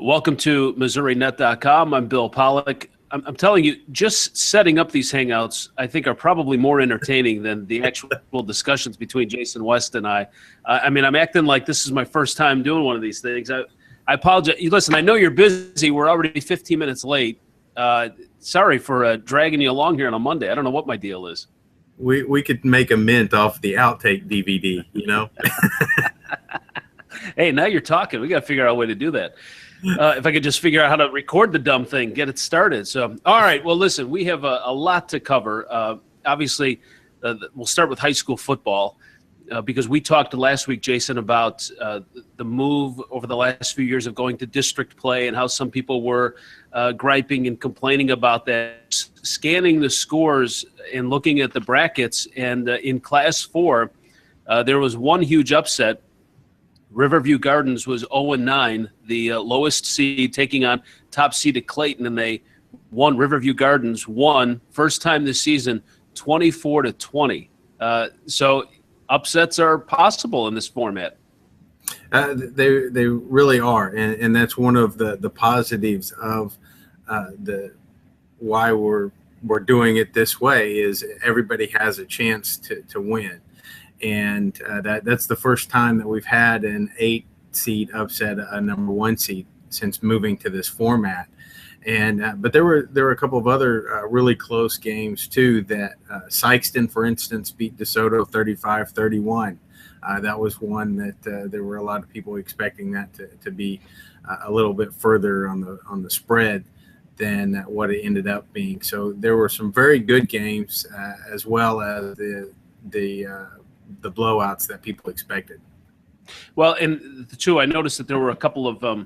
Welcome to MissouriNet.com. I'm Bill Pollack. I'm telling you, just setting up these hangouts, I think, are probably more entertaining than the actual discussions between Jason West and I. I'm acting like this is my first time doing one of these things. I apologize. Listen, I know you're busy. We're already 15 minutes late. Sorry for dragging you along here on a Monday. I don't know what my deal is. We could make a mint off the outtake DVD, you know? Hey, now you're talking. We got to figure out a way to do that. If I could just figure out how to record the dumb thing, get it started. So, all right. Well, listen, we have a lot to cover. Obviously, we'll start with high school football because we talked last week, Jason, about the move over the last few years of going to district play and how some people were griping and complaining about that. Scanning the scores and looking at the brackets, and in Class 4, there was one huge upset. Riverview Gardens was 0-9, the lowest seed, taking on top seeded Clayton, and they won. Riverview Gardens won first time this season, 24-20. So upsets are possible in this format. They really are, and that's one of the positives of why we're doing it this way is everybody has a chance to win. And that's the first time that we've had an 8-seed upset a number 1 seed since moving to this format. And but there were a couple of other really close games too. That Sykeston, for instance, beat DeSoto 35-31. That was one that there were a lot of people expecting that to be a little bit further on the spread than what it ended up being. So there were some very good games as well as the blowouts that people expected. Well, and too, I noticed that there were a couple of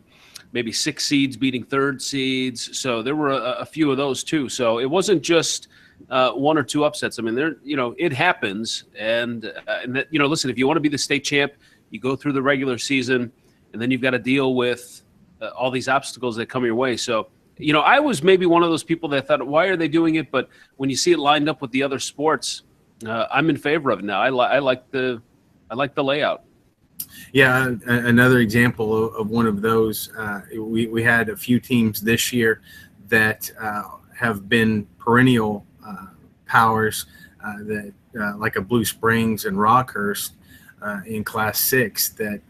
maybe 6 seeds beating 3rd seeds. So there were a few of those too. So it wasn't just 1 or 2 upsets. I mean, it happens. And that, listen, if you want to be the state champ, you go through the regular season, and then you've got to deal with all these obstacles that come your way. So, I was maybe one of those people that thought, why are they doing it? But when you see it lined up with the other sports, I'm in favor of it now. I like the layout. Yeah, another example of one of those. We had a few teams this year that have been perennial powers that like a Blue Springs and Rockhurst in Class 6 that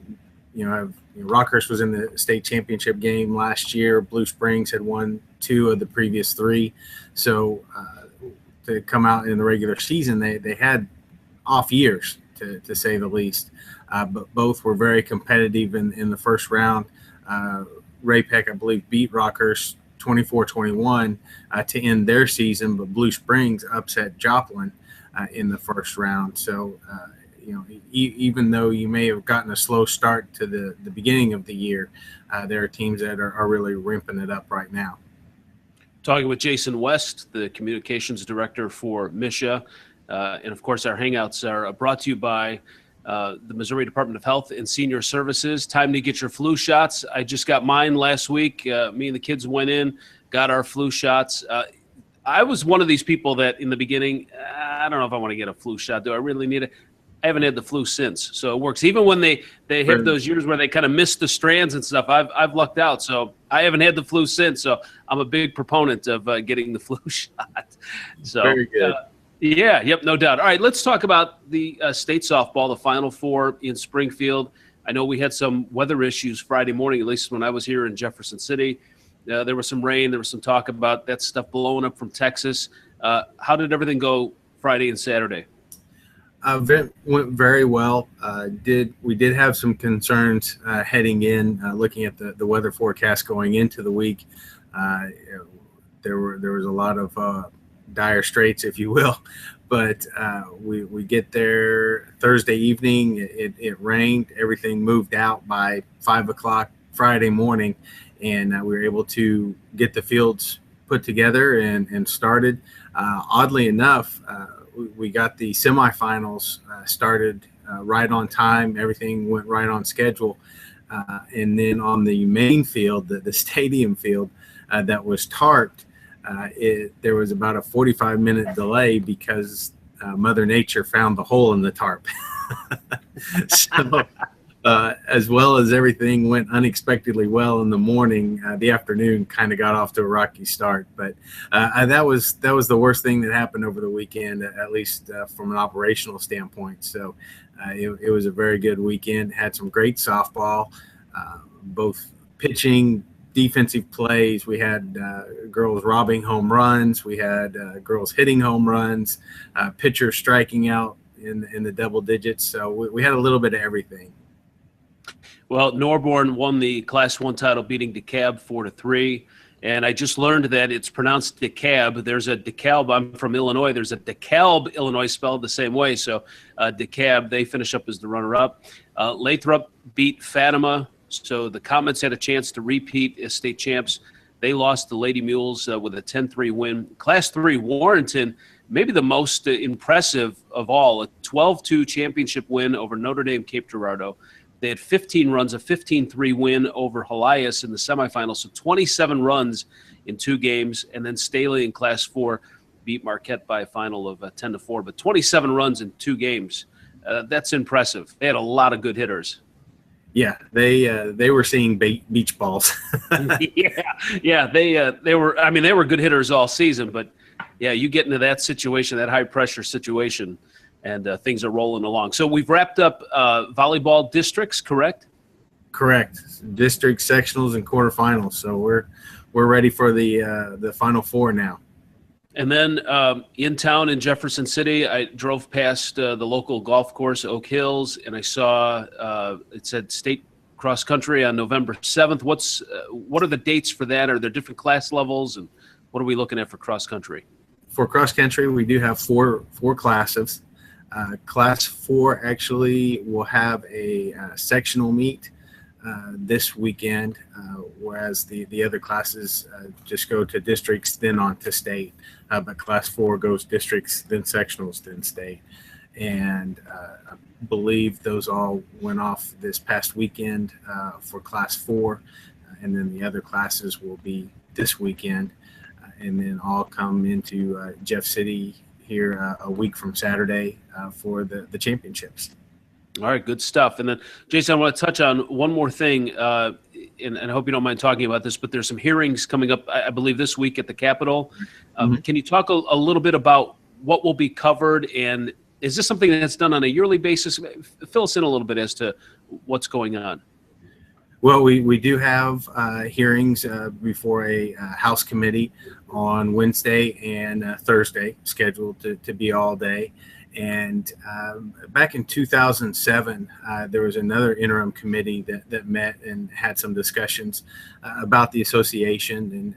Rockhurst was in the state championship game last year. Blue Springs had won 2 of the previous 3. So to come out in the regular season, they had off years, to say the least. But both were very competitive in the first round. Ray Peck, I believe, beat Rockhurst 24-21 to end their season, but Blue Springs upset Joplin in the first round. So, even though you may have gotten a slow start to the beginning of the year, there are teams that are really ramping it up right now. Talking with Jason West, the communications director for MSHSAA. And, of course, our Hangouts are brought to you by the Missouri Department of Health and Senior Services. Time to get your flu shots. I just got mine last week. Me and the kids went in, got our flu shots. I was one of these people that in the beginning, I don't know if I want to get a flu shot. Do I really need it? I haven't had the flu since, so it works. Even when they hit those years where they kind of miss the strands and stuff, I've lucked out. So I haven't had the flu since. So I'm a big proponent of getting the flu shot. So very good. Yeah, yep, no doubt. All right, let's talk about the state softball, the Final Four in Springfield. I know we had some weather issues Friday morning, at least when I was here in Jefferson City. There was some rain. There was some talk about that stuff blowing up from Texas. How did everything go Friday and Saturday? Went very well. We did have some concerns heading in, looking at the weather forecast going into the week. There was a lot of dire straits, if you will, but we get there Thursday evening. It rained. Everything moved out by 5 o'clock Friday morning, and we were able to get the fields put together and started. Oddly enough, we got the semifinals started right on time. Everything went right on schedule. And then on the main field, the stadium field that was tarped, there was about a 45-minute delay because Mother Nature found the hole in the tarp. So as well as everything went unexpectedly well in the morning, the afternoon kind of got off to a rocky start. But that was the worst thing that happened over the weekend, at least from an operational standpoint. So it was a very good weekend. Had some great softball, both pitching, defensive plays. We had girls robbing home runs. We had girls hitting home runs, pitchers striking out in the double digits. So we had a little bit of everything. Well, Norborn won the Class 1 title, beating DeKalb 4-3. And I just learned that it's pronounced DeKalb. There's a DeKalb. I'm from Illinois. There's a DeKalb, Illinois, spelled the same way. So DeKalb, they finish up as the runner-up. Lathrop beat Fatima. So the Comets had a chance to repeat as state champs. They lost to Lady Mules with a 10-3 win. Class 3, Warrenton, maybe the most impressive of all, a 12-2 championship win over Notre Dame Cape Girardeau. They had 15 runs, a 15-3 win over Helias in the semifinals, so 27 runs in 2 games. And then Staley in Class 4 beat Marquette by a final of 10-4, but 27 runs in 2 games. That's impressive. They had a lot of good hitters. Yeah, they were seeing beach balls. yeah, they were. I mean, they were good hitters all season, but yeah, you get into that situation, that high pressure situation, and things are rolling along. So we've wrapped up volleyball districts, correct? Correct. District sectionals and quarterfinals. So we're ready for the Final Four now. And then in town in Jefferson City, I drove past the local golf course, Oak Hills, and I saw it said state cross country on November 7th. What are the dates for that? Are there different class levels, and what are we looking at for cross country? For cross country, we do have four classes. Class 4 actually will have a sectional meet this weekend, whereas the other classes just go to districts, then on to state. But Class 4 goes districts, then sectionals, then state. And I believe those all went off this past weekend for Class 4. And then the other classes will be this weekend. And then all come into Jeff City here a week from Saturday for the championships. All right, good stuff. And then, Jason, I want to touch on one more thing, and I hope you don't mind talking about this, but there's some hearings coming up, I believe, this week at the Capitol. Can you talk a little bit about what will be covered, and is this something that's done on a yearly basis? Fill us in a little bit as to what's going on. Well, we do have hearings before a House committee on Wednesday and Thursday, scheduled to be all day. And back in 2007, there was another interim committee that met and had some discussions about the association and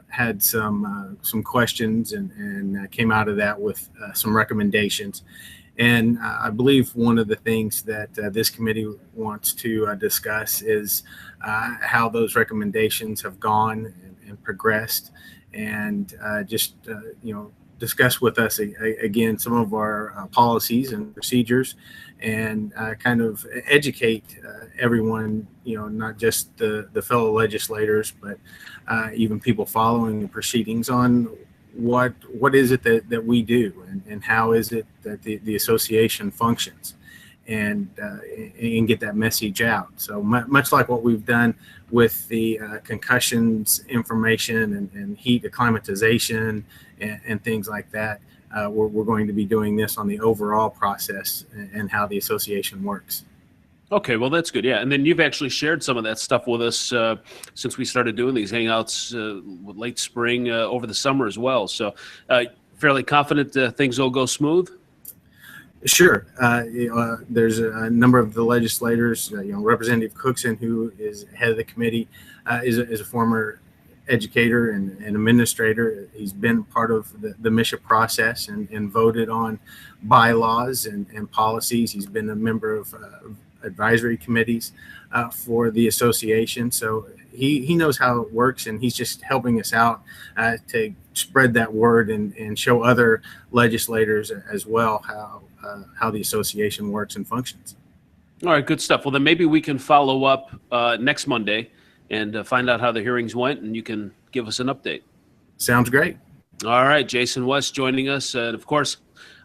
had some questions and came out of that with some recommendations. And I believe one of the things that this committee wants to discuss is how those recommendations have gone and progressed, and discuss with us again some of our policies and procedures, and kind of educate everyone, not just the fellow legislators, but even people following the proceedings on what is it that we do, and how is it that the association functions, and get that message out. So much like what we've done with the concussions information and heat acclimatization and things like that, we're going to be doing this on the overall process and how the association works. Okay, well, that's good. Yeah, and then you've actually shared some of that stuff with us since we started doing these hangouts late spring over the summer as well. So fairly confident things will go smooth? Sure. There's a number of the legislators, Representative Cookson, who is head of the committee, is a former educator and administrator. He's been part of the MSHSAA process and voted on bylaws and policies. He's been a member of advisory committees for the association. So he knows how it works, and he's just helping us out to spread that word and show other legislators as well how the association works and functions. All right, good stuff. Well, then maybe we can follow up next Monday and find out how the hearings went, and you can give us an update. Sounds great. All right, Jason West joining us. And, of course,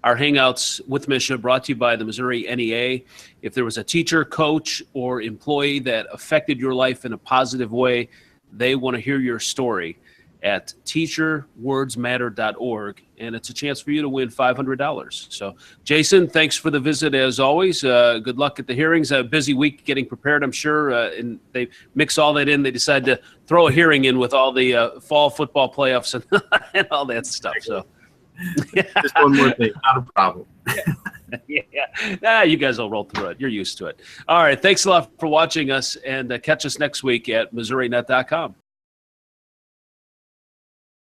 our Hangouts with Misha, brought to you by the Missouri NEA. If there was a teacher, coach, or employee that affected your life in a positive way, they want to hear your story at teacherwordsmatter.org, and it's a chance for you to win $500. So, Jason, thanks for the visit as always. Good luck at the hearings. A busy week getting prepared, I'm sure, and they mix all that in. They decide to throw a hearing in with all the fall football playoffs and, and all that stuff. So, just one more thing, not a problem. Yeah. You guys will roll through it. You're used to it. All right, thanks a lot for watching us, and catch us next week at MissouriNet.com.